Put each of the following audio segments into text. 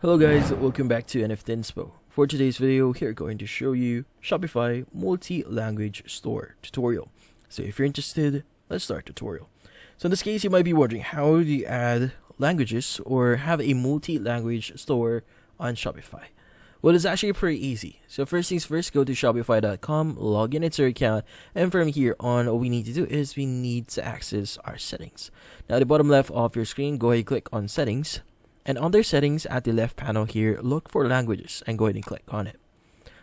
Hello guys, welcome back to NFT Inspo. For today's video, we're going to show you Shopify multi-language store tutorial. So if you're interested, let's start tutorial. So in this case, you might be wondering how do you add languages or have a multi-language store on Shopify? Well, it's actually pretty easy. So first things first, go to shopify.com, log in into your account, and from here on, all we need to do is we need to access our settings. Now at the bottom left of your screen, go ahead and click on settings. And under settings at the left panel here, look for languages and go ahead and click on it.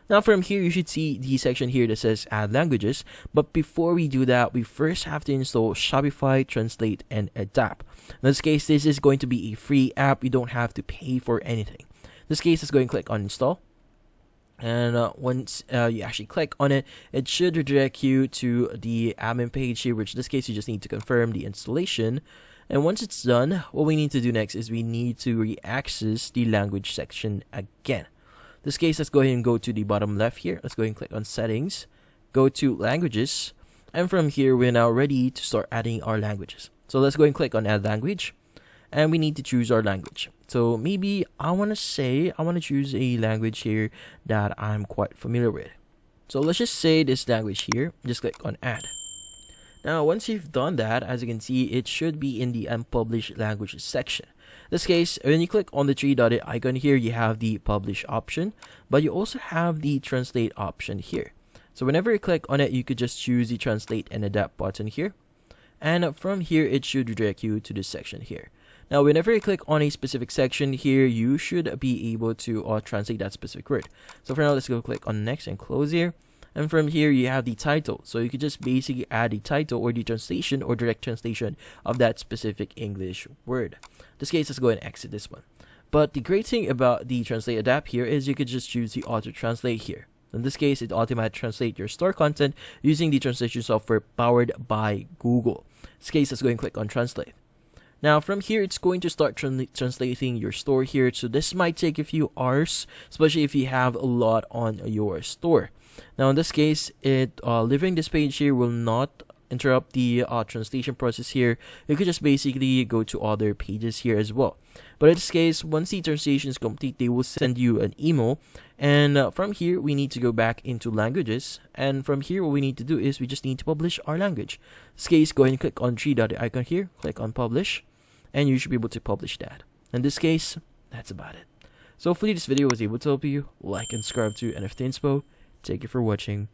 Now from here, you should see the section here that says add languages. But before we do that, we first have to install Shopify Translate and Adapt. In this case, this is going to be a free app. You don't have to pay for anything. In this case, let's go ahead and click on install. And once you actually click on it, it should redirect you to the admin page here, which in this case, you just need to confirm the installation. And once it's done, what we need to do next is we need to re-access the language section again. In this case, let's go ahead and go to the bottom left here. Let's go ahead and click on settings, go to languages, and from here, we're now ready to start adding our languages. So let's go ahead and click on add language, and we need to choose our language. So maybe I want to choose a language here that I'm quite familiar with. So let's just say this language here, just click on add. Now, once you've done that, as you can see, it should be in the unpublished languages section. In this case, when you click on the three-dotted icon here, you have the publish option, but you also have the translate option here. So whenever you click on it, you could just choose the translate and adapt button here. And from here, it should redirect you to this section here. Now, whenever you click on a specific section here, you should be able to translate that specific word. So for now, let's go click on next and close here. And from here, you have the title. So you could just basically add the title or the translation or direct translation of that specific English word. In this case, let's go ahead and exit this one. But the great thing about the Translate Adapt here is you could just choose the Auto Translate here. In this case, it automatically translates your store content using the translation software powered by Google. In this case, let's go ahead and click on Translate. Now from here, it's going to start translating your store here. So this might take a few hours, especially if you have a lot on your store. Now in this case, leaving this page here will not interrupt the translation process here. You could just basically go to other pages here as well. But in this case, once the translation is complete, they will send you an email. And from here, we need to go back into languages. And from here, what we need to do is we just need to publish our language. In this case, go ahead and click on three-dotted icon here. Click on publish. And you should be able to publish that. In this case, that's about it. So hopefully this video was able to help you. Like and subscribe to NFT Inspo. Thank you for watching.